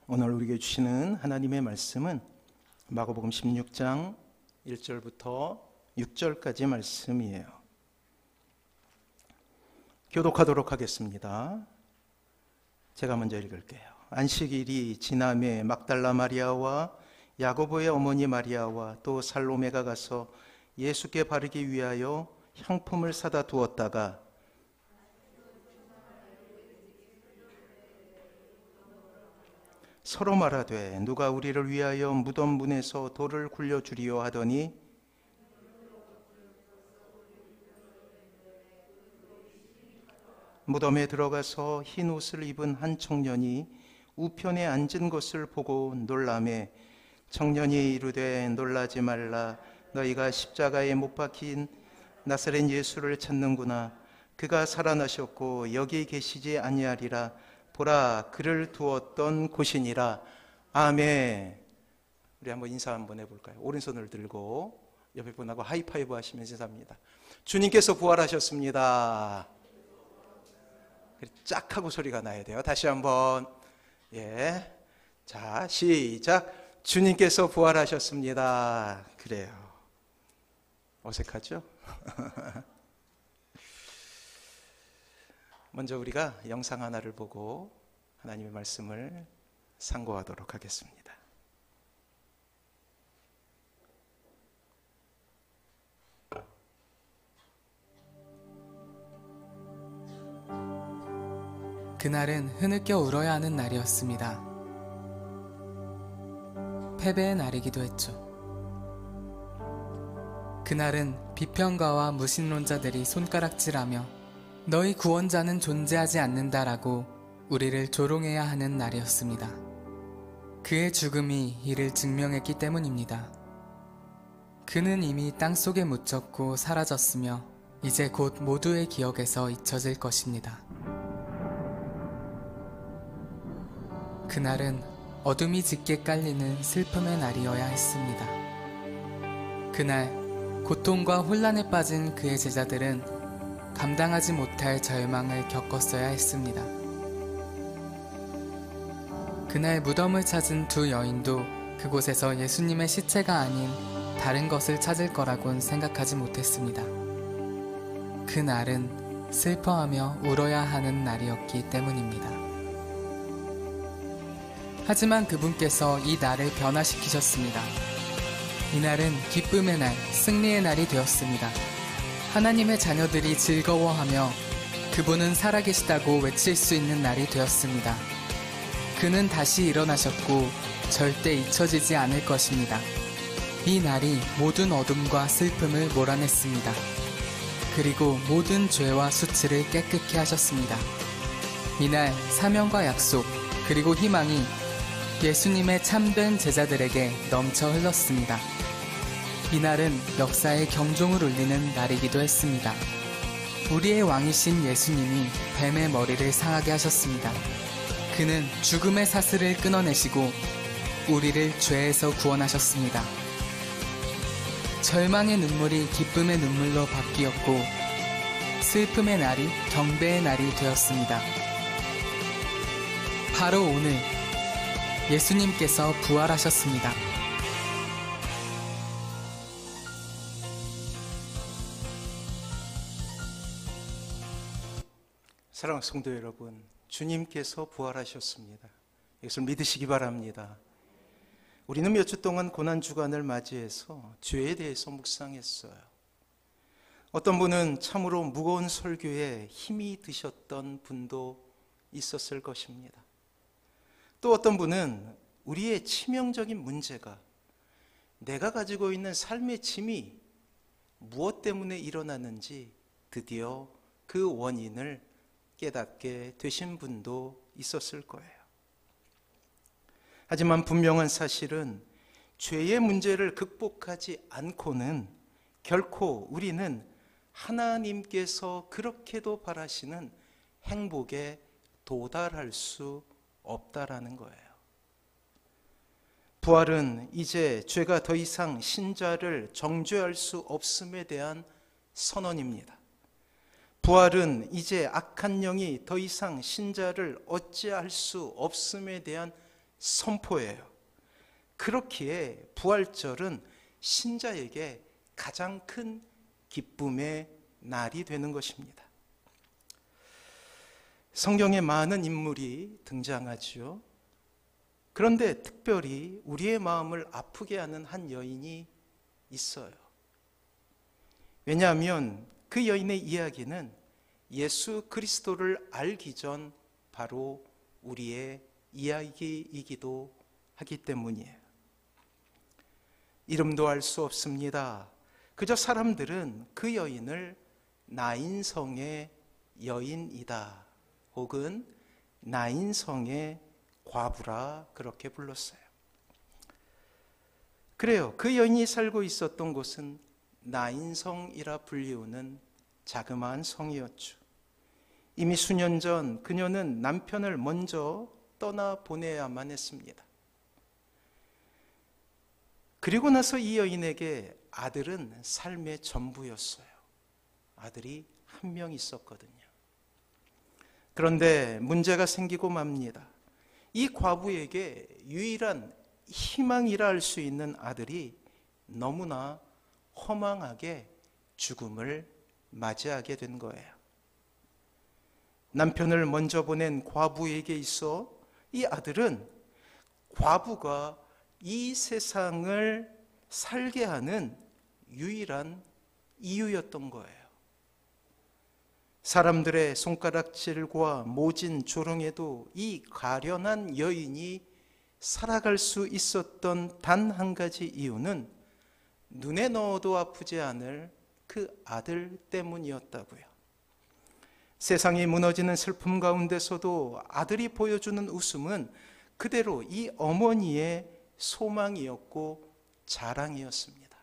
오늘 우리에게 주시는 하나님의 말씀은 마가복음 16장 1절부터 6절까지 말씀이에요. 교독하도록 하겠습니다. 제가 먼저 읽을게요. 안식일이 지남에 막달라 마리아와 야고보의 어머니 마리아와 또 살로메가 가서 예수께 바르기 위하여 향품을 사다 두었다가 서로 말하되 누가 우리를 위하여 무덤 문에서 돌을 굴려주리요 하더니 무덤에 들어가서 흰 옷을 입은 한 청년이 우편에 앉은 것을 보고 놀라매 청년이 이르되 놀라지 말라 너희가 십자가에 못 박힌 나사렛 예수를 찾는구나. 그가 살아나셨고 여기 계시지 아니하리라. 보라 그를 두었던 곳이니라. 아멘. 우리 한번 인사 한번 해볼까요? 오른손을 들고 옆에 분하고 하이파이브 하시면서 인사합니다. 주님께서 부활하셨습니다. 짝 하고 소리가 나야 돼요. 다시 한번. 자, 시작. 주님께서 부활하셨습니다. 그래요. 어색하죠? 먼저 우리가 영상 하나를 보고 하나님의 말씀을 상고하도록 하겠습니다. 그날은 흐느껴 울어야 하는 날이었습니다. 패배의 날이기도 했죠. 그날은 비평가와 무신론자들이 손가락질하며 너희 구원자는 존재하지 않는다라고 우리를 조롱해야 하는 날이었습니다. 그의 죽음이 이를 증명했기 때문입니다. 그는 이미 땅속에 묻혔고 사라졌으며 이제 곧 모두의 기억에서 잊혀질 것입니다. 그날은 어둠이 짙게 깔리는 슬픔의 날이어야 했습니다. 그날 고통과 혼란에 빠진 그의 제자들은 감당하지 못할 절망을 겪었어야 했습니다. 그날 무덤을 찾은 두 여인도 그곳에서 예수님의 시체가 아닌 다른 것을 찾을 거라곤 생각하지 못했습니다. 그날은 슬퍼하며 울어야 하는 날이었기 때문입니다. 하지만 그분께서 이 날을 변화시키셨습니다. 이날은 기쁨의 날, 승리의 날이 되었습니다. 하나님의 자녀들이 즐거워하며 그분은 살아계시다고 외칠 수 있는 날이 되었습니다. 그는 다시 일어나셨고 절대 잊혀지지 않을 것입니다. 이 날이 모든 어둠과 슬픔을 몰아냈습니다. 그리고 모든 죄와 수치를 깨끗게 하셨습니다. 이날 사명과 약속 그리고 희망이 예수님의 참된 제자들에게 넘쳐 흘렀습니다. 이날은 역사의 경종을 울리는 날이기도 했습니다. 우리의 왕이신 예수님이 뱀의 머리를 상하게 하셨습니다. 그는 죽음의 사슬을 끊어내시고 우리를 죄에서 구원하셨습니다. 절망의 눈물이 기쁨의 눈물로 바뀌었고 슬픔의 날이 경배의 날이 되었습니다. 바로 오늘 예수님께서 부활하셨습니다. 사랑하는 성도 여러분, 주님께서 부활하셨습니다. 이것을 믿으시기 바랍니다. 우리는 몇 주 동안 고난주간을 맞이해서 죄에 대해서 묵상했어요. 어떤 분은 참으로 무거운 설교에 힘이 드셨던 분도 있었을 것입니다. 또 어떤 분은 우리의 치명적인 문제가 내가 가지고 있는 삶의 짐이 무엇 때문에 일어나는지 드디어 그 원인을 깨닫게 되신 분도 있었을 거예요. 하지만 분명한 사실은 죄의 문제를 극복하지 않고는 결코 우리는 하나님께서 그렇게도 바라시는 행복에 도달할 수 없다라는 거예요. 부활은 이제 죄가 더 이상 신자를 정죄할 수 없음에 대한 선언입니다. 부활은 이제 악한 영이 더 이상 신자를 어찌할 수 없음에 대한 선포해요. 그렇기에 부활절은 신자에게 가장 큰 기쁨의 날이 되는 것입니다. 성경에 많은 인물이 등장하지요. 그런데 특별히 우리의 마음을 아프게 하는 한 여인이 있어요. 왜냐하면 그 여인의 이야기는 예수 그리스도를 알기 전 바로 우리의 이야기이기도 하기 때문이에요. 이름도 알 수 없습니다. 그저 사람들은 그 여인을 나인성의 여인이다 혹은 나인성의 과부라 그렇게 불렀어요. 그래요. 그 여인이 살고 있었던 곳은 나인성이라 불리우는 자그마한 성이었죠. 이미 수년 전 그녀는 남편을 먼저 떠나보내야만 했습니다. 그리고 나서 이 여인에게 아들은 삶의 전부였어요. 아들이 한 명 있었거든요. 그런데 문제가 생기고 맙니다. 이 과부에게 유일한 희망이라 할 수 있는 아들이 너무나 허망하게 죽음을 맞이하게 된 거예요. 남편을 먼저 보낸 과부에게 있어 이 아들은 과부가 이 세상을 살게 하는 유일한 이유였던 거예요. 사람들의 손가락질과 모진 조롱에도 이 가련한 여인이 살아갈 수 있었던 단 한 가지 이유는 눈에 넣어도 아프지 않을 그 아들 때문이었다고요. 세상이 무너지는 슬픔 가운데서도 아들이 보여주는 웃음은 그대로 이 어머니의 소망이었고 자랑이었습니다.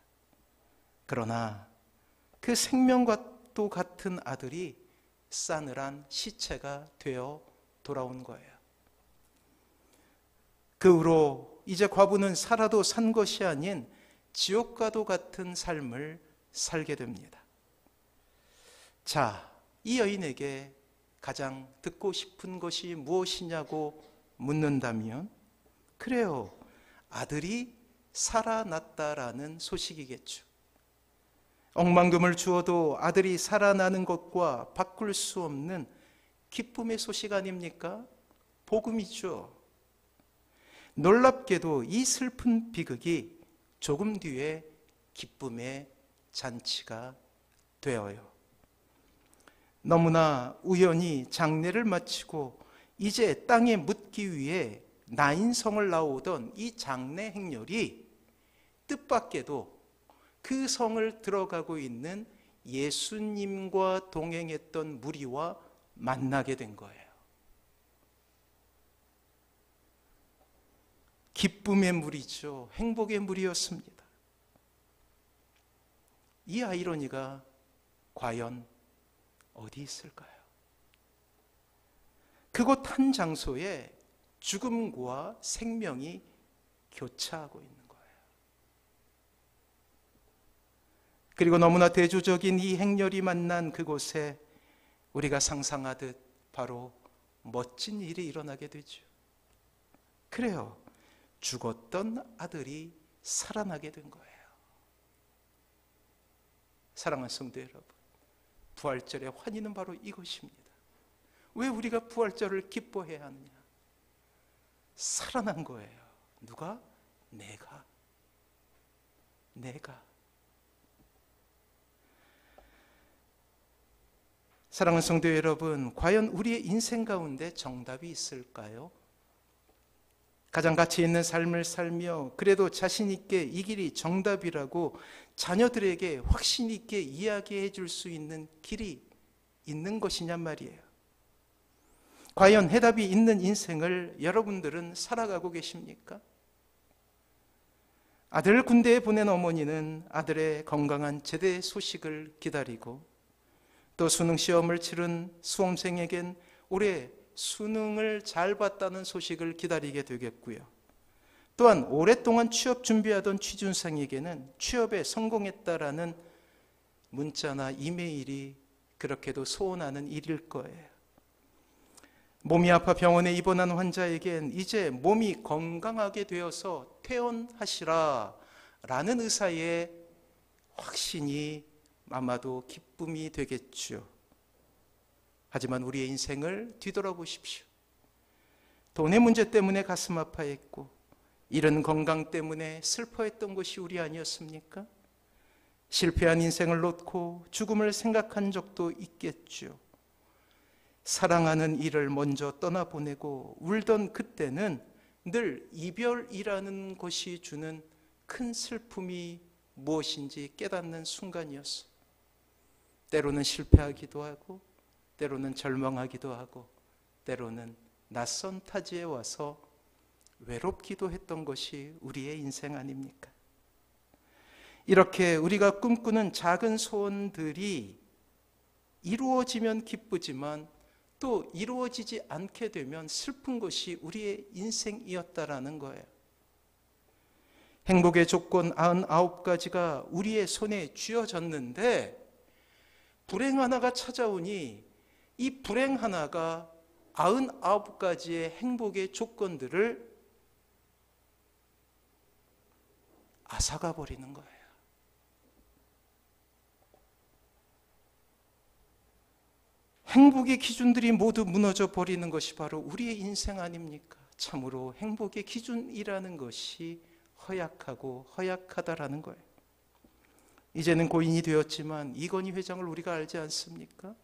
그러나 그 생명과도 같은 아들이 싸늘한 시체가 되어 돌아온 거예요. 그 후로 이제 과부는 살아도 산 것이 아닌 지옥과도 같은 삶을 살게 됩니다. 자, 이 여인에게 가장 듣고 싶은 것이 무엇이냐고 묻는다면, 그래요, 아들이 살아났다라는 소식이겠죠. 억만금을 주어도 아들이 살아나는 것과 바꿀 수 없는 기쁨의 소식 아닙니까? 복음이죠. 놀랍게도 이 슬픈 비극이 조금 뒤에 기쁨의 잔치가 되어요. 너무나 우연히 장례를 마치고 이제 땅에 묻기 위해 나인성을 나오던 이 장례 행렬이 뜻밖에도 그 성을 들어가고 있는 예수님과 동행했던 무리와 만나게 된 거예요. 기쁨의 무리죠. 행복의 무리였습니다. 이 아이러니가 과연 어디 있을까요? 그곳 한 장소에 죽음과 생명이 교차하고 있는 거예요. 그리고 너무나 대조적인 이 행렬이 만난 그곳에 우리가 상상하듯 바로 멋진 일이 일어나게 되죠. 그래요. 죽었던 아들이 살아나게 된 거예요. 사랑하는 성도 여러분, 부활절의 환희는 바로 이것입니다. 왜 우리가 부활절을 기뻐해야 하느냐? 살아난 거예요. 누가? 내가. 사랑하는 성도 여러분, 과연 우리의 인생 가운데 정답이 있을까요? 가장 가치 있는 삶을 살며 그래도 자신 있게 이 길이 정답이라고 자녀들에게 확신 있게 이야기해 줄 수 있는 길이 있는 것이냐 말이에요. 과연 해답이 있는 인생을 여러분들은 살아가고 계십니까? 아들을 군대에 보낸 어머니는 아들의 건강한 제대 소식을 기다리고, 또 수능 시험을 치른 수험생에겐 올해 수능을 잘 봤다는 소식을 기다리게 되겠고요. 또한 오랫동안 취업 준비하던 취준생에게는 취업에 성공했다라는 문자나 이메일이 그렇게도 소원하는 일일 거예요. 몸이 아파 병원에 입원한 환자에겐 이제 몸이 건강하게 되어서 퇴원하시라 라는 의사의 확신이 아마도 기쁨이 되겠죠. 하지만 우리의 인생을 뒤돌아보십시오. 돈의 문제 때문에 가슴 아파했고 잃은 건강 때문에 슬퍼했던 것이 우리 아니었습니까? 실패한 인생을 놓고 죽음을 생각한 적도 있겠죠. 사랑하는 이를 먼저 떠나보내고 울던 그때는 늘 이별이라는 것이 주는 큰 슬픔이 무엇인지 깨닫는 순간이었어. 때로는 실패하기도 하고 때로는 절망하기도 하고 때로는 낯선 타지에 와서 외롭기도 했던 것이 우리의 인생 아닙니까? 이렇게 우리가 꿈꾸는 작은 소원들이 이루어지면 기쁘지만 또 이루어지지 않게 되면 슬픈 것이 우리의 인생이었다라는 거예요. 행복의 조건 99가지가 우리의 손에 쥐어졌는데 불행 하나가 찾아오니 이 불행 하나가 99가지의 행복의 조건들을 앗아가 버리는 거예요. 행복의 기준들이 모두 무너져 버리는 것이 바로 우리의 인생 아닙니까? 참으로 행복의 기준이라는 것이 허약하고 허약하다라는 거예요. 이제는 고인이 되었지만 이건희 회장을 우리가 알지 않습니까?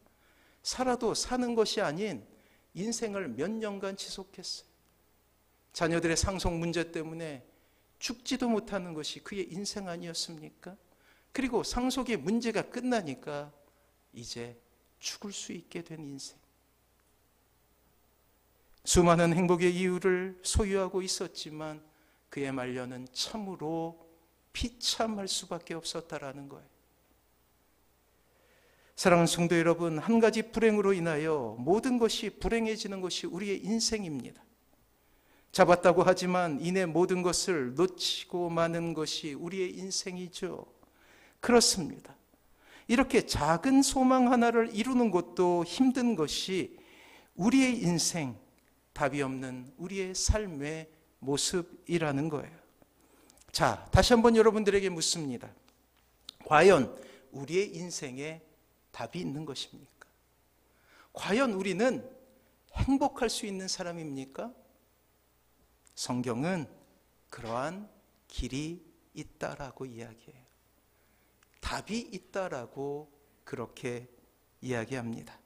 살아도 사는 것이 아닌 인생을 몇 년간 지속했어요. 자녀들의 상속 문제 때문에 죽지도 못하는 것이 그의 인생 아니었습니까? 그리고 상속의 문제가 끝나니까 이제 죽을 수 있게 된 인생. 수많은 행복의 이유를 소유하고 있었지만 그의 말년은 참으로 비참할 수밖에 없었다라는 거예요. 사랑하는 성도 여러분, 한 가지 불행으로 인하여 모든 것이 불행해지는 것이 우리의 인생입니다. 잡았다고 하지만 이내 모든 것을 놓치고 마는 것이 우리의 인생이죠. 그렇습니다. 이렇게 작은 소망 하나를 이루는 것도 힘든 것이 우리의 인생, 답이 없는 우리의 삶의 모습이라는 거예요. 자, 다시 한번 여러분들에게 묻습니다. 과연 우리의 인생에 답이 있는 것입니까? 과연 우리는 행복할 수 있는 사람입니까? 성경은 그러한 길이 있다라고 이야기해요. 답이 있다라고 그렇게 이야기합니다.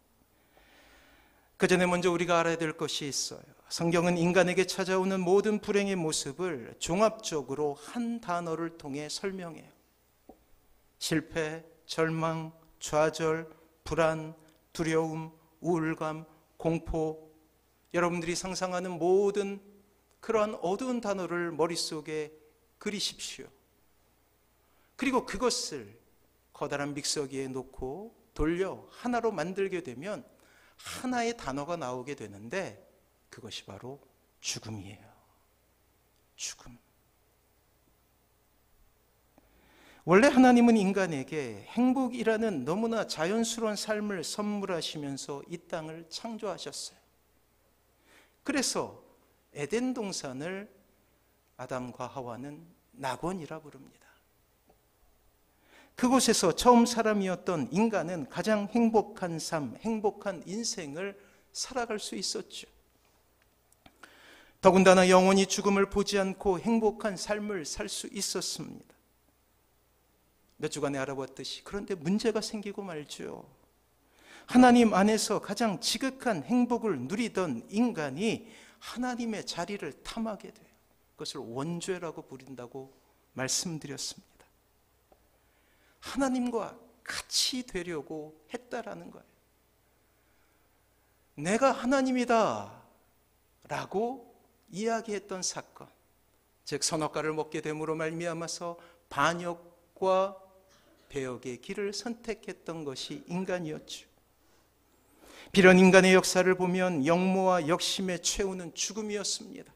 그 전에 먼저 우리가 알아야 될 것이 있어요. 성경은 인간에게 찾아오는 모든 불행의 모습을 종합적으로 한 단어를 통해 설명해요. 실패, 절망, 좌절, 불안, 두려움, 우울감, 공포, 여러분들이 상상하는 모든 그러한 어두운 단어를 머릿속에 그리십시오. 그리고 그것을 커다란 믹서기에 놓고 돌려 하나로 만들게 되면 하나의 단어가 나오게 되는데 그것이 바로 죽음이에요. 죽음. 원래 하나님은 인간에게 행복이라는 너무나 자연스러운 삶을 선물하시면서 이 땅을 창조하셨어요. 그래서 에덴 동산을 아담과 하와는 낙원이라 부릅니다. 그곳에서 처음 사람이었던 인간은 가장 행복한 삶, 행복한 인생을 살아갈 수 있었죠. 더군다나 영원히 죽음을 보지 않고 행복한 삶을 살 수 있었습니다. 몇 주간에 알아봤듯이 그런데 문제가 생기고 말죠. 하나님 안에서 가장 지극한 행복을 누리던 인간이 하나님의 자리를 탐하게 돼요. 그것을 원죄라고 부른다고 말씀드렸습니다. 하나님과 같이 되려고 했다라는 거예요. 내가 하나님이다 라고 이야기했던 사건, 즉 선악과를 먹게 됨으로 말미암아서 반역과 배역의 길을 선택했던 것이 인간이었죠. 비련 인간의 역사를 보면 역모와 역심의 최후는 죽음이었습니다.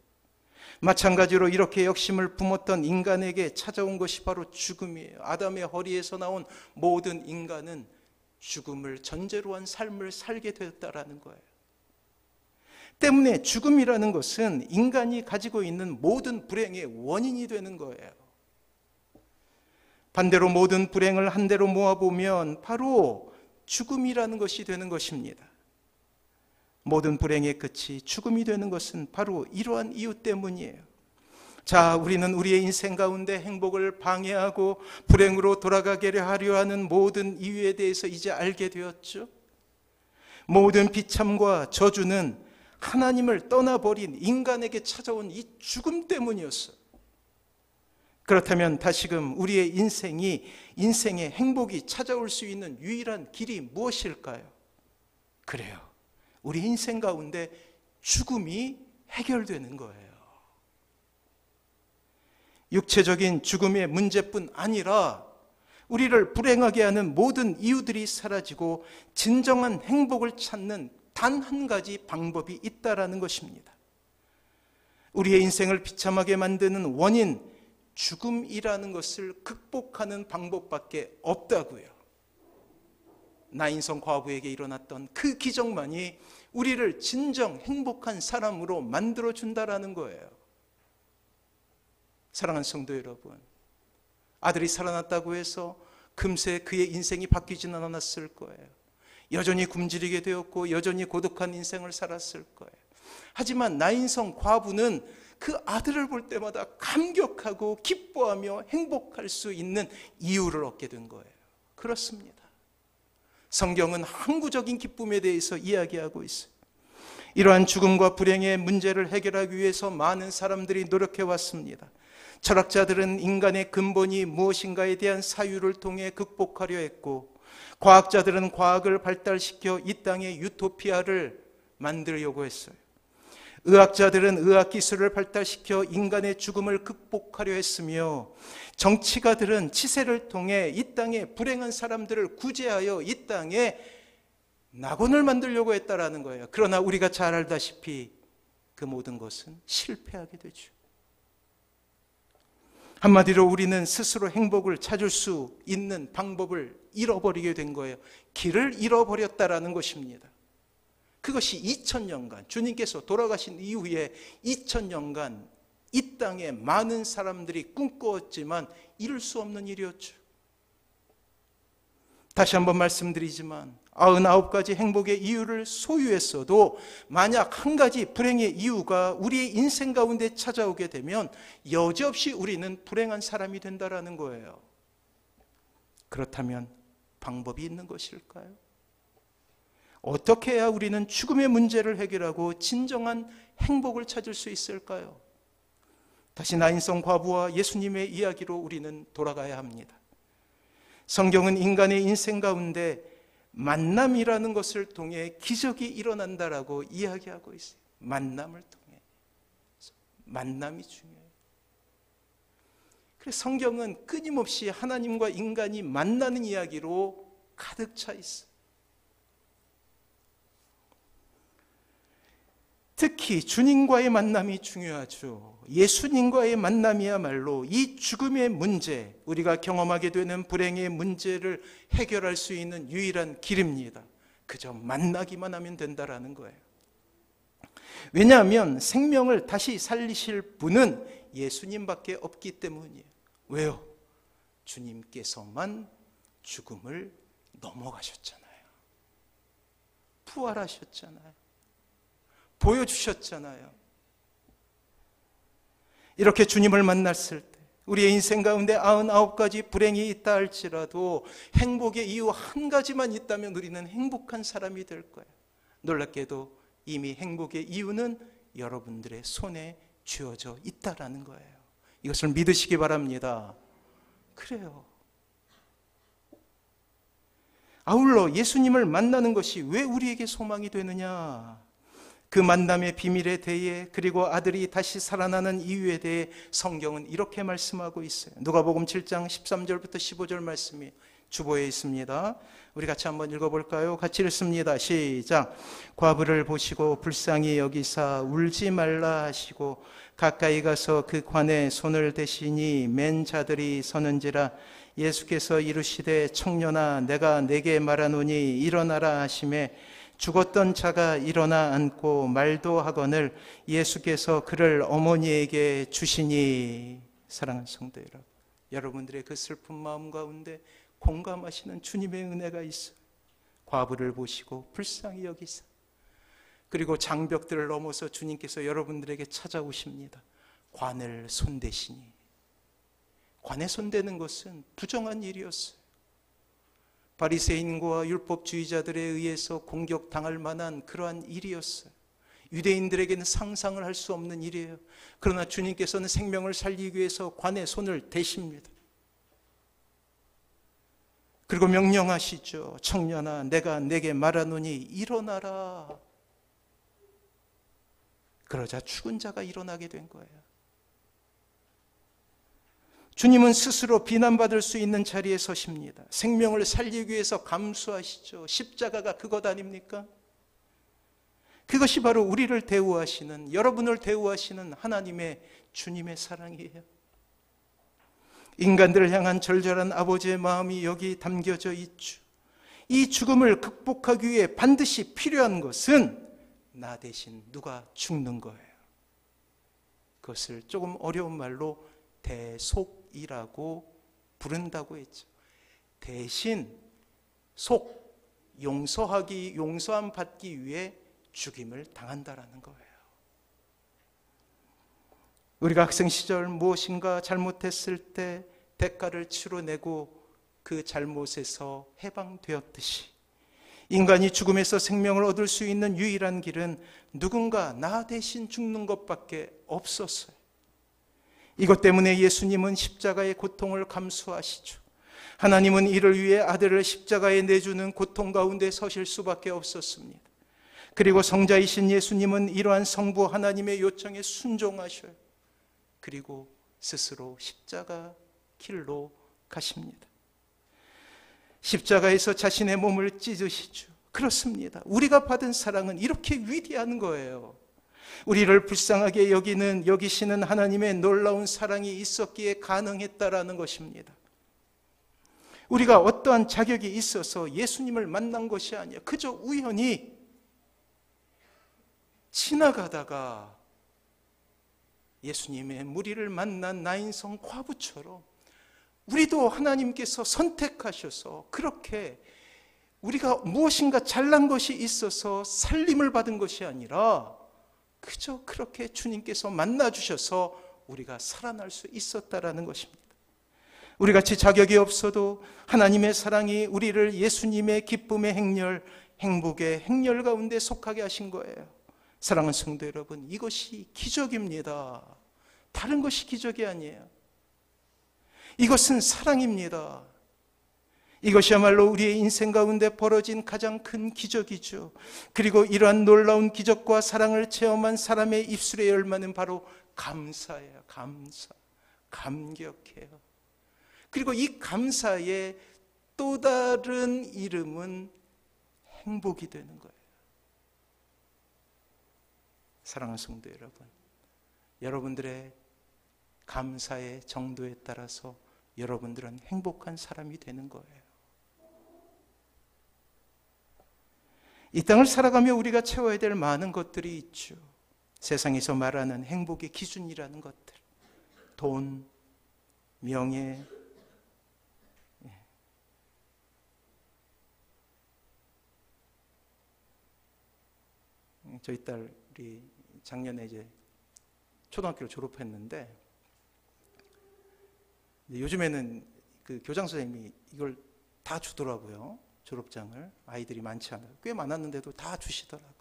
마찬가지로 이렇게 역심을 품었던 인간에게 찾아온 것이 바로 죽음이에요. 아담의 허리에서 나온 모든 인간은 죽음을 전제로 한 삶을 살게 되었다라는 거예요. 때문에 죽음이라는 것은 인간이 가지고 있는 모든 불행의 원인이 되는 거예요. 반대로 모든 불행을 한데로 모아보면 바로 죽음이라는 것이 되는 것입니다. 모든 불행의 끝이 죽음이 되는 것은 바로 이러한 이유 때문이에요. 자, 우리는 우리의 인생 가운데 행복을 방해하고 불행으로 돌아가게 하려 하는 모든 이유에 대해서 이제 알게 되었죠. 모든 비참과 저주는 하나님을 떠나버린 인간에게 찾아온 이 죽음 때문이었어요. 그렇다면 다시금 우리의 인생의 행복이 찾아올 수 있는 유일한 길이 무엇일까요? 그래요. 우리 인생 가운데 죽음이 해결되는 거예요. 육체적인 죽음의 문제뿐 아니라 우리를 불행하게 하는 모든 이유들이 사라지고 진정한 행복을 찾는 단 한 가지 방법이 있다라는 것입니다. 우리의 인생을 비참하게 만드는 원인, 죽음이라는 것을 극복하는 방법밖에 없다고요. 나인성 과부에게 일어났던 그 기적만이 우리를 진정 행복한 사람으로 만들어준다라는 거예요. 사랑하는 성도 여러분, 아들이 살아났다고 해서 금세 그의 인생이 바뀌지는 않았을 거예요. 여전히 굶주리게 되었고 여전히 고독한 인생을 살았을 거예요. 하지만 나인성 과부는 그 아들을 볼 때마다 감격하고 기뻐하며 행복할 수 있는 이유를 얻게 된 거예요. 그렇습니다. 성경은 항구적인 기쁨에 대해서 이야기하고 있어요. 이러한 죽음과 불행의 문제를 해결하기 위해서 많은 사람들이 노력해 왔습니다. 철학자들은 인간의 근본이 무엇인가에 대한 사유를 통해 극복하려 했고, 과학자들은 과학을 발달시켜 이 땅의 유토피아를 만들려고 했어요. 의학자들은 의학기술을 발달시켜 인간의 죽음을 극복하려 했으며, 정치가들은 치세를 통해 이 땅의 불행한 사람들을 구제하여 이 땅에 낙원을 만들려고 했다라는 거예요. 그러나 우리가 잘 알다시피 그 모든 것은 실패하게 되죠. 한마디로 우리는 스스로 행복을 찾을 수 있는 방법을 잃어버리게 된 거예요. 길을 잃어버렸다라는 것입니다. 그것이 2000년간, 주님께서 돌아가신 이후에 2000년간 이 땅에 많은 사람들이 꿈꾸었지만 이룰 수 없는 일이었죠. 다시 한번 말씀드리지만 99가지 행복의 이유를 소유했어도 만약 한 가지 불행의 이유가 우리의 인생 가운데 찾아오게 되면 여지없이 우리는 불행한 사람이 된다라는 거예요. 그렇다면 방법이 있는 것일까요? 어떻게 해야 우리는 죽음의 문제를 해결하고 진정한 행복을 찾을 수 있을까요? 다시 나인성 과부와 예수님의 이야기로 우리는 돌아가야 합니다. 성경은 인간의 인생 가운데 만남이라는 것을 통해 기적이 일어난다라고 이야기하고 있어요. 만남을 통해. 만남이 중요해요. 그래서 성경은 끊임없이 하나님과 인간이 만나는 이야기로 가득 차 있어요. 특히 주님과의 만남이 중요하죠. 예수님과의 만남이야말로 이 죽음의 문제, 우리가 경험하게 되는 불행의 문제를 해결할 수 있는 유일한 길입니다. 그저 만나기만 하면 된다라는 거예요. 왜냐하면 생명을 다시 살리실 분은 예수님밖에 없기 때문이에요. 왜요? 주님께서만 죽음을 넘어가셨잖아요. 부활하셨잖아요. 보여주셨잖아요. 이렇게 주님을 만났을 때 우리의 인생 가운데 99가지 불행이 있다 할지라도 행복의 이유 한 가지만 있다면 우리는 행복한 사람이 될 거예요. 놀랍게도 이미 행복의 이유는 여러분들의 손에 쥐어져 있다라는 거예요. 이것을 믿으시기 바랍니다. 그래요. 아울러 예수님을 만나는 것이 왜 우리에게 소망이 되느냐? 그 만남의 비밀에 대해, 그리고 아들이 다시 살아나는 이유에 대해 성경은 이렇게 말씀하고 있어요. 누가복음 7장 13절부터 15절 말씀이 주보에 있습니다. 우리 같이 한번 읽어볼까요? 같이 읽습니다. 시작. 과부를 보시고 불쌍히 여기사 울지 말라 하시고 가까이 가서 그 관에 손을 대시니 맨 자들이 서는지라. 예수께서 이르시되 청년아 내가 네게 말하노니 일어나라 하시매 죽었던 자가 일어나 앉고 말도 하거늘 예수께서 그를 어머니에게 주시니. 사랑하는 성도 여러분, 여러분들의 그 슬픈 마음 가운데 공감하시는 주님의 은혜가 있어요. 과부를 보시고 불쌍히 여기사, 그리고 장벽들을 넘어서 주님께서 여러분들에게 찾아오십니다. 관을 손대시니. 관에 손대는 것은 부정한 일이었어요. 바리새인과 율법주의자들에 의해서 공격당할 만한 그러한 일이었어요. 유대인들에게는 상상을 할 수 없는 일이에요. 그러나 주님께서는 생명을 살리기 위해서 관에 손을 대십니다. 그리고 명령하시죠. 청년아, 내가 내게 말하노니 일어나라. 그러자 죽은 자가 일어나게 된 거예요. 주님은 스스로 비난받을 수 있는 자리에 서십니다. 생명을 살리기 위해서 감수하시죠. 십자가가 그것 아닙니까? 그것이 바로 우리를 대우하시는, 여러분을 대우하시는 하나님의, 주님의 사랑이에요. 인간들을 향한 절절한 아버지의 마음이 여기 담겨져 있죠. 이 죽음을 극복하기 위해 반드시 필요한 것은 나 대신 누가 죽는 거예요. 그것을 조금 어려운 말로 대속이라고 부른다고 했죠. 대신 속, 용서함 받기 위해 죽임을 당한다라는 거예요. 우리가 학생 시절 무엇인가 잘못했을 때 대가를 치러내고 그 잘못에서 해방되었듯이, 인간이 죽음에서 생명을 얻을 수 있는 유일한 길은 누군가 나 대신 죽는 것밖에 없었어요. 이것 때문에 예수님은 십자가의 고통을 감수하시죠. 하나님은 이를 위해 아들을 십자가에 내주는 고통 가운데 서실 수밖에 없었습니다. 그리고 성자이신 예수님은 이러한 성부 하나님의 요청에 순종하셔요. 그리고 스스로 십자가 길로 가십니다. 십자가에서 자신의 몸을 찢으시죠. 그렇습니다. 우리가 받은 사랑은 이렇게 위대한 거예요. 우리를 불쌍하게 여기시는 하나님의 놀라운 사랑이 있었기에 가능했다라는 것입니다. 우리가 어떠한 자격이 있어서 예수님을 만난 것이 아니에요. 그저 우연히 지나가다가 예수님의 무리를 만난 나인성 과부처럼 우리도 하나님께서 선택하셔서, 그렇게 우리가 무엇인가 잘난 것이 있어서 살림을 받은 것이 아니라 그저 그렇게 주님께서 만나주셔서 우리가 살아날 수 있었다라는 것입니다. 우리같이 자격이 없어도 하나님의 사랑이 우리를 예수님의 기쁨의 행렬, 행복의 행렬 가운데 속하게 하신 거예요. 사랑하는 성도 여러분, 이것이 기적입니다. 다른 것이 기적이 아니에요. 이것은 사랑입니다. 이것이야말로 우리의 인생 가운데 벌어진 가장 큰 기적이죠. 그리고 이러한 놀라운 기적과 사랑을 체험한 사람의 입술의 열매는 바로 감사예요. 감사, 감격해요. 그리고 이 감사의 또 다른 이름은 행복이 되는 거예요. 사랑하는 성도 여러분, 여러분들의 감사의 정도에 따라서 여러분들은 행복한 사람이 되는 거예요. 이 땅을 살아가며 우리가 채워야 될 많은 것들이 있죠. 세상에서 말하는 행복의 기준이라는 것들, 돈, 명예, 저희 딸이 작년에 이제 초등학교를 졸업했는데, 요즘에는 그 교장 선생님이 이걸 다 주더라고요. 졸업장을. 아이들이 많지 않아요. 꽤 많았는데도 다 주시더라고요.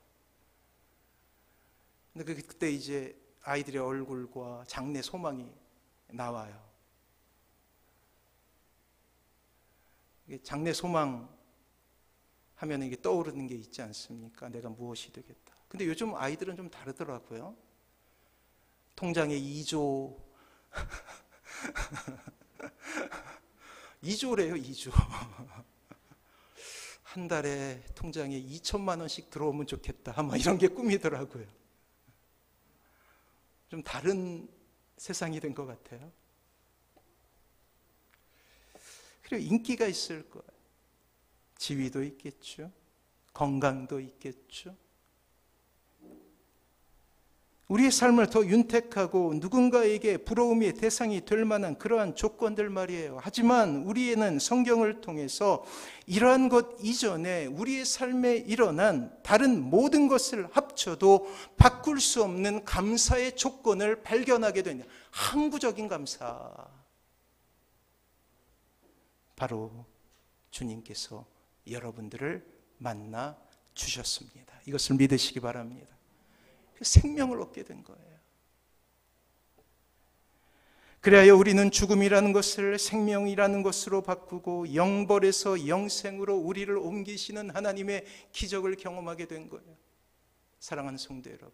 근데 그때 이제 아이들의 얼굴과 장래 소망이 나와요. 장래 소망 하면 이게 떠오르는 게 있지 않습니까? 내가 무엇이 되겠다. 근데 요즘 아이들은 좀 다르더라고요. 통장에 2조 2조래요. 2조. 한 달에 통장에 2천만 원씩 들어오면 좋겠다, 막 이런 게 꿈이더라고요. 좀 다른 세상이 된 것 같아요. 그리고 인기가 있을 거예요. 지위도 있겠죠. 건강도 있겠죠. 우리의 삶을 더 윤택하고 누군가에게 부러움의 대상이 될 만한 그러한 조건들 말이에요. 하지만 우리는 성경을 통해서 이러한 것 이전에 우리의 삶에 일어난 다른 모든 것을 합쳐도 바꿀 수 없는 감사의 조건을 발견하게 되는 항구적인 감사. 바로 주님께서 여러분들을 만나 주셨습니다. 이것을 믿으시기 바랍니다. 생명을 얻게 된 거예요. 그래야 우리는 죽음이라는 것을 생명이라는 것으로 바꾸고 영벌에서 영생으로 우리를 옮기시는 하나님의 기적을 경험하게 된 거예요. 사랑하는 성도 여러분,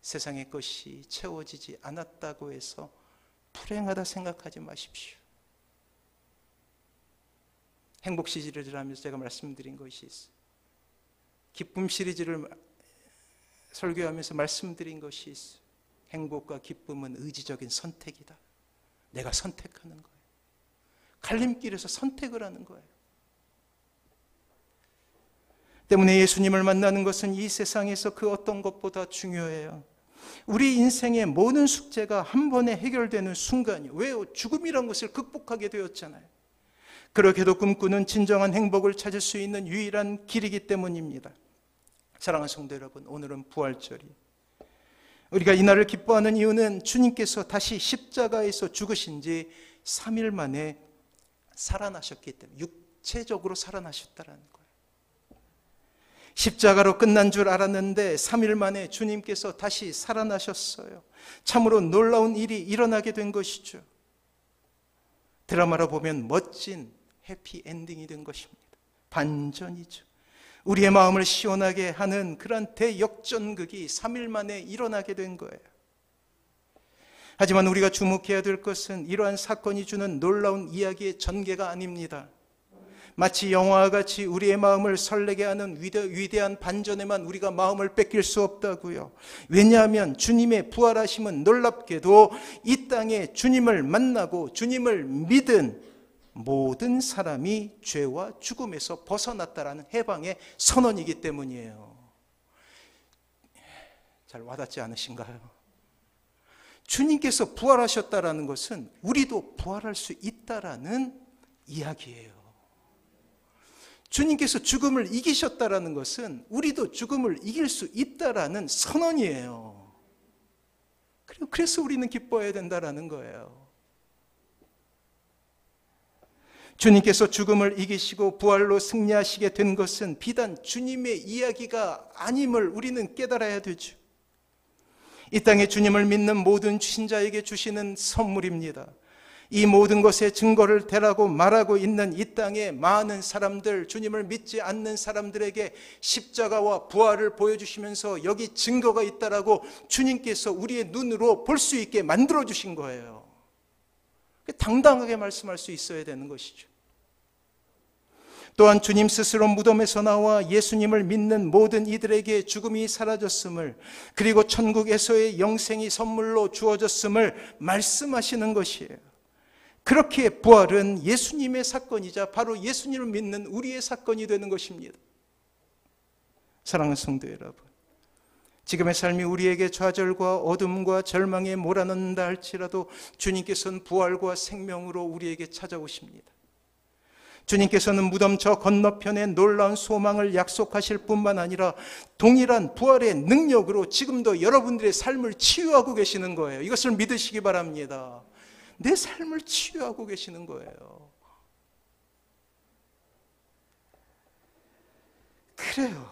세상의 것이 채워지지 않았다고 해서 불행하다 생각하지 마십시오. 행복 시리즈를 하면서 제가 말씀드린 것이 있어요. 기쁨 시리즈를 설교하면서 말씀드린 것이 있어요. 행복과 기쁨은 의지적인 선택이다. 내가 선택하는 거예요. 갈림길에서 선택을 하는 거예요. 때문에 예수님을 만나는 것은 이 세상에서 그 어떤 것보다 중요해요. 우리 인생의 모든 숙제가 한 번에 해결되는 순간이에요. 왜요? 죽음이란 것을 극복하게 되었잖아요. 그렇게도 꿈꾸는 진정한 행복을 찾을 수 있는 유일한 길이기 때문입니다. 사랑하는 성도 여러분, 오늘은 부활절이 우리가 이날을 기뻐하는 이유는 주님께서 다시 십자가에서 죽으신 지 3일 만에 살아나셨기 때문에, 육체적으로 살아나셨다는 거예요. 십자가로 끝난 줄 알았는데 3일 만에 주님께서 다시 살아나셨어요. 참으로 놀라운 일이 일어나게 된 것이죠. 드라마로 보면 멋진 해피엔딩이 된 것입니다. 반전이죠. 우리의 마음을 시원하게 하는 그런 대역전극이 3일 만에 일어나게 된 거예요. 하지만 우리가 주목해야 될 것은 이러한 사건이 주는 놀라운 이야기의 전개가 아닙니다. 마치 영화와 같이 우리의 마음을 설레게 하는 위대한 반전에만 우리가 마음을 뺏길 수 없다고요. 왜냐하면 주님의 부활하심은 놀랍게도 이 땅에 주님을 만나고 주님을 믿은 모든 사람이 죄와 죽음에서 벗어났다라는 해방의 선언이기 때문이에요. 잘 와닿지 않으신가요? 주님께서 부활하셨다라는 것은 우리도 부활할 수 있다라는 이야기예요. 주님께서 죽음을 이기셨다라는 것은 우리도 죽음을 이길 수 있다라는 선언이에요. 그래서 우리는 기뻐해야 된다라는 거예요. 주님께서 죽음을 이기시고 부활로 승리하시게 된 것은 비단 주님의 이야기가 아님을 우리는 깨달아야 되죠. 이 땅에 주님을 믿는 모든 신자에게 주시는 선물입니다. 이 모든 것의 증거를 대라고 말하고 있는 이 땅의 많은 사람들, 주님을 믿지 않는 사람들에게 십자가와 부활을 보여주시면서 여기 증거가 있다라고 주님께서 우리의 눈으로 볼 수 있게 만들어주신 거예요. 당당하게 말씀할 수 있어야 되는 것이죠. 또한 주님 스스로 무덤에서 나와 예수님을 믿는 모든 이들에게 죽음이 사라졌음을, 그리고 천국에서의 영생이 선물로 주어졌음을 말씀하시는 것이에요. 그렇게 부활은 예수님의 사건이자 바로 예수님을 믿는 우리의 사건이 되는 것입니다. 사랑하는 성도 여러분, 지금의 삶이 우리에게 좌절과 어둠과 절망에 몰아넣는다 할지라도 주님께서는 부활과 생명으로 우리에게 찾아오십니다. 주님께서는 무덤 저 건너편에 놀라운 소망을 약속하실 뿐만 아니라 동일한 부활의 능력으로 지금도 여러분들의 삶을 치유하고 계시는 거예요. 이것을 믿으시기 바랍니다. 내 삶을 치유하고 계시는 거예요. 그래요.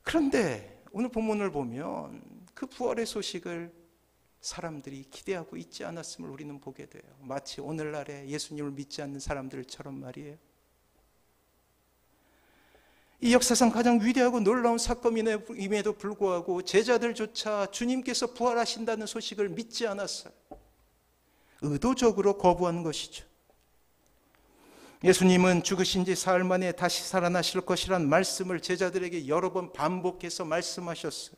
그런데 오늘 본문을 보면 그 부활의 소식을 사람들이 기대하고 있지 않았음을 우리는 보게 돼요. 마치 오늘날에 예수님을 믿지 않는 사람들처럼 말이에요. 이 역사상 가장 위대하고 놀라운 사건임에도 불구하고 제자들조차 주님께서 부활하신다는 소식을 믿지 않았어요. 의도적으로 거부한 것이죠. 예수님은 죽으신 지 사흘 만에 다시 살아나실 것이란 말씀을 제자들에게 여러 번 반복해서 말씀하셨어요.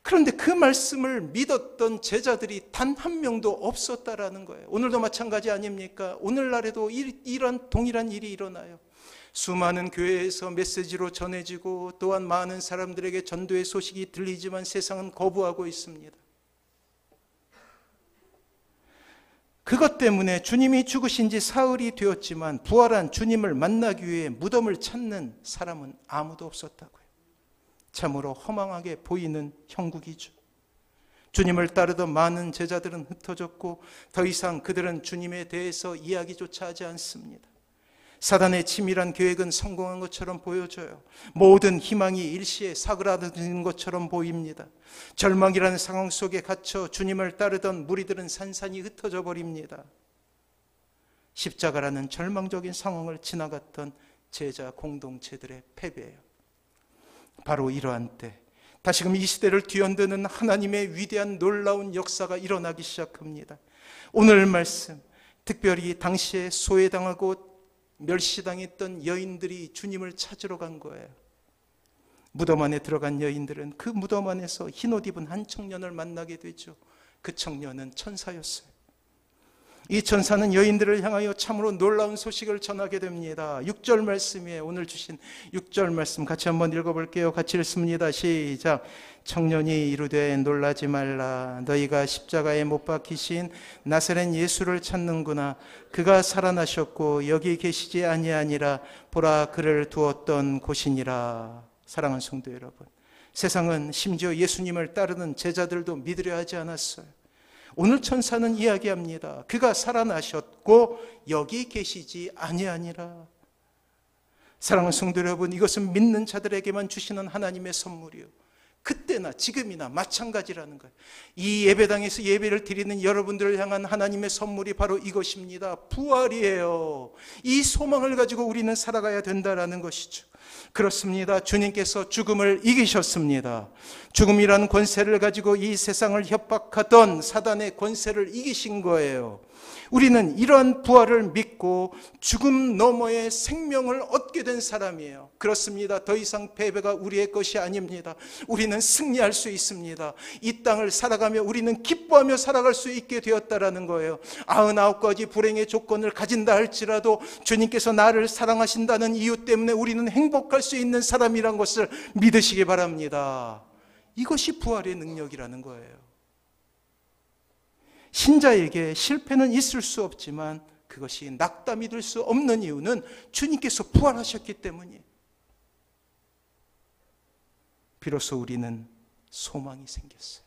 그런데 그 말씀을 믿었던 제자들이 단 한 명도 없었다라는 거예요. 오늘도 마찬가지 아닙니까? 오늘날에도 이런 동일한 일이 일어나요. 수많은 교회에서 메시지로 전해지고 또한 많은 사람들에게 전도의 소식이 들리지만 세상은 거부하고 있습니다. 그것 때문에 주님이 죽으신 지 사흘이 되었지만 부활한 주님을 만나기 위해 무덤을 찾는 사람은 아무도 없었다고요. 참으로 허망하게 보이는 형국이죠. 주님을 따르던 많은 제자들은 흩어졌고 더 이상 그들은 주님에 대해서 이야기조차 하지 않습니다. 사단의 치밀한 계획은 성공한 것처럼 보여져요. 모든 희망이 일시에 사그라드는 것처럼 보입니다. 절망이라는 상황 속에 갇혀 주님을 따르던 무리들은 산산이 흩어져 버립니다. 십자가라는 절망적인 상황을 지나갔던 제자 공동체들의 패배예요. 바로 이러한 때 다시금 이 시대를 뒤흔드는 하나님의 위대한 놀라운 역사가 일어나기 시작합니다. 오늘 말씀, 특별히 당시에 소외당하고 멸시당했던 여인들이 주님을 찾으러 간 거예요. 무덤 안에 들어간 여인들은 그 무덤 안에서 흰옷 입은 한 청년을 만나게 되죠. 그 청년은 천사였어요. 이 천사는 여인들을 향하여 참으로 놀라운 소식을 전하게 됩니다. 6절 말씀이에요. 오늘 주신 6절 말씀 같이 한번 읽어볼게요. 같이 읽습니다. 시작. 청년이 이르되 놀라지 말라. 너희가 십자가에 못 박히신 나사렛 예수를 찾는구나. 그가 살아나셨고 여기 계시지 아니하니라. 보라, 그를 두었던 곳이니라. 사랑하는 성도 여러분, 세상은 심지어 예수님을 따르는 제자들도 믿으려 하지 않았어요. 오늘 천사는 이야기합니다. 그가 살아나셨고 여기 계시지 아니하니라. 사랑하는 성도 여러분, 이것은 믿는 자들에게만 주시는 하나님의 선물이요, 그때나 지금이나 마찬가지라는 거예요. 이 예배당에서 예배를 드리는 여러분들을 향한 하나님의 선물이 바로 이것입니다. 부활이에요. 이 소망을 가지고 우리는 살아가야 된다라는 것이죠. 그렇습니다. 주님께서 죽음을 이기셨습니다. 죽음이라는 권세를 가지고 이 세상을 협박하던 사단의 권세를 이기신 거예요. 우리는 이러한 부활을 믿고 죽음 너머의 생명을 얻게 된 사람이에요. 그렇습니다. 더 이상 패배가 우리의 것이 아닙니다. 우리는 승리할 수 있습니다. 이 땅을 살아가며 우리는 기뻐하며 살아갈 수 있게 되었다라는 거예요. 99가지 불행의 조건을 가진다 할지라도 주님께서 나를 사랑하신다는 이유 때문에 우리는 행복할 수 있는 사람이란 것을 믿으시기 바랍니다. 이것이 부활의 능력이라는 거예요. 신자에게 실패는 있을 수 없지만 그것이 낙담이 될 수 없는 이유는 주님께서 부활하셨기 때문이에요. 비로소 우리는 소망이 생겼어요.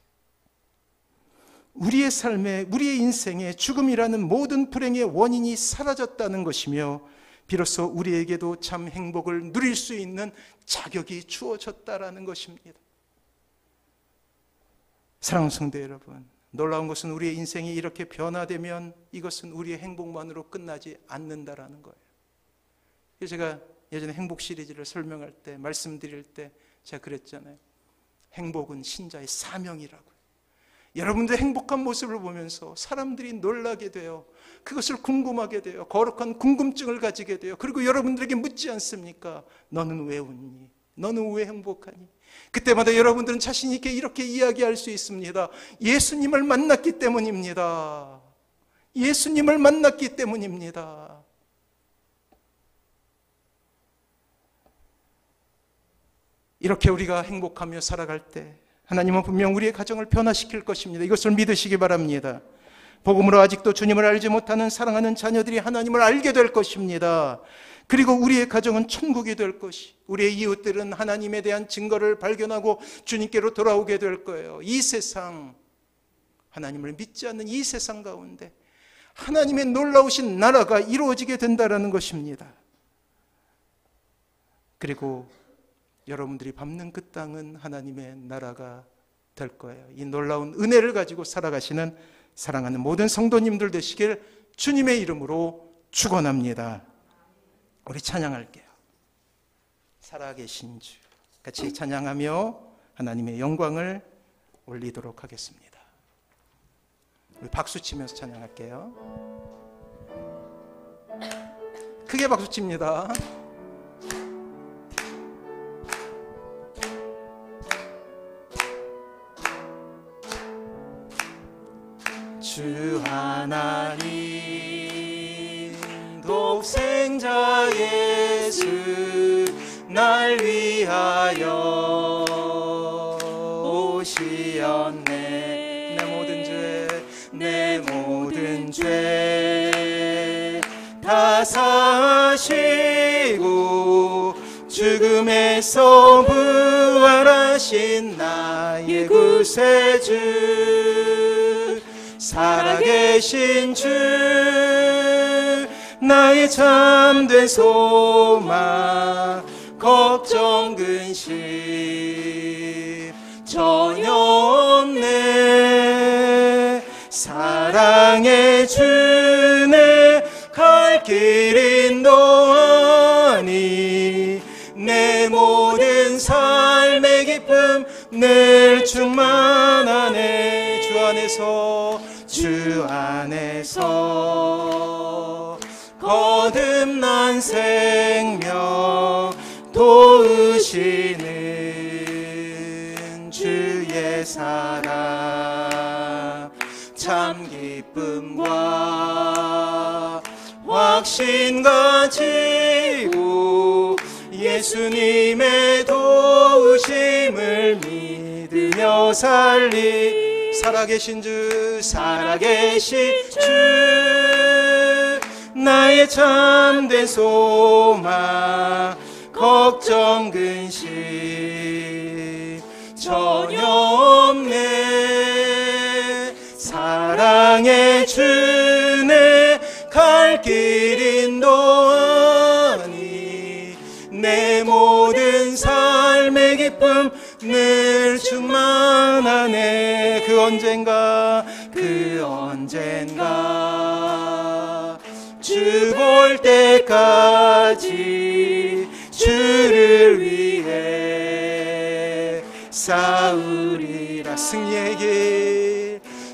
우리의 삶에, 우리의 인생에 죽음이라는 모든 불행의 원인이 사라졌다는 것이며 비로소 우리에게도 참 행복을 누릴 수 있는 자격이 주어졌다라는 것입니다. 사랑하는 성도 여러분, 놀라운 것은 우리의 인생이 이렇게 변화되면 이것은 우리의 행복만으로 끝나지 않는다라는 거예요. 제가 예전에 행복 시리즈를 설명할 때, 말씀드릴 때 제가 그랬잖아요. 행복은 신자의 사명이라고요. 여러분들의 행복한 모습을 보면서 사람들이 놀라게 돼요. 그것을 궁금하게 돼요. 거룩한 궁금증을 가지게 돼요. 그리고 여러분들에게 묻지 않습니까? 너는 왜 웃니? 너는 왜 행복하니? 그때마다 여러분들은 자신 있게 이렇게 이야기할 수 있습니다. 예수님을 만났기 때문입니다. 예수님을 만났기 때문입니다. 이렇게 우리가 행복하며 살아갈 때 하나님은 분명 우리의 가정을 변화시킬 것입니다. 이것을 믿으시기 바랍니다. 복음으로 아직도 주님을 알지 못하는 사랑하는 자녀들이 하나님을 알게 될 것입니다. 그리고 우리의 가정은 천국이 될 것이, 우리의 이웃들은 하나님에 대한 증거를 발견하고 주님께로 돌아오게 될 거예요. 이 세상, 하나님을 믿지 않는 이 세상 가운데 하나님의 놀라우신 나라가 이루어지게 된다는 것입니다. 그리고 여러분들이 밟는 그 땅은 하나님의 나라가 될 거예요. 이 놀라운 은혜를 가지고 살아가시는 사랑하는 모든 성도님들 되시길 주님의 이름으로 축원합니다. 우리 찬양할게요. 살아계신 주, 같이 찬양하며 하나님의 영광을 올리도록 하겠습니다. 우리 박수 치면서 찬양할게요. 크게 박수 칩니다. 주 하나님 독생자 예수 날 위하여 오시었네. 내 모든 죄 다 사하시고 죽음에서 부활하신 나의 구세주 살아계신 주 나의 참된 소망 걱정 근심 전혀 없네. 사랑의 주네 갈 길 인도하니 내 모든 삶의 기쁨 늘 충만하네. 주 안에서 거듭난 생명 도우시는 주의 사랑 참 기쁨과 확신 가지고 예수님의 도우심을 믿으며 살아계신 주 나의 참된 소망 걱정 근심 전혀 없네. 사랑의 주네 갈 길 인도하니 내 모든 삶의 기쁨 늘 충만하네. 그 언젠가 주 볼 때까지 주를 위해 싸우리라.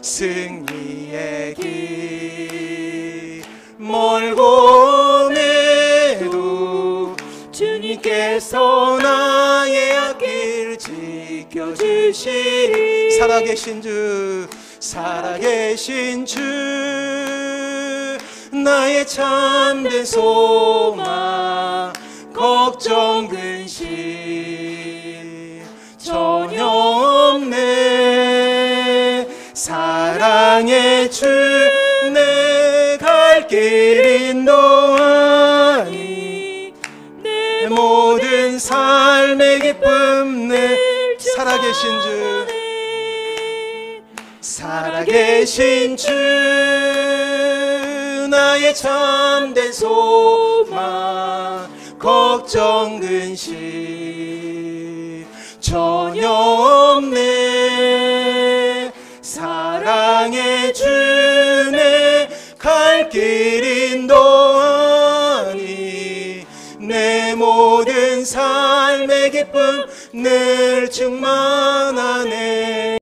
승리의 길 멀고 매도 주님께서 나의 앞길 지켜주시리. 살아계신 주 나의 참된 소망 걱정 근심 전혀 없네. 사랑의 주 내 갈 길 인도하니 내 모든 삶의 기쁨 내 살아계신 주 나의 참된 소망 걱정 근심 전혀 없네. 사랑의 주네 갈 길 인도하니 내 모든 삶의 기쁨 늘 충만하네.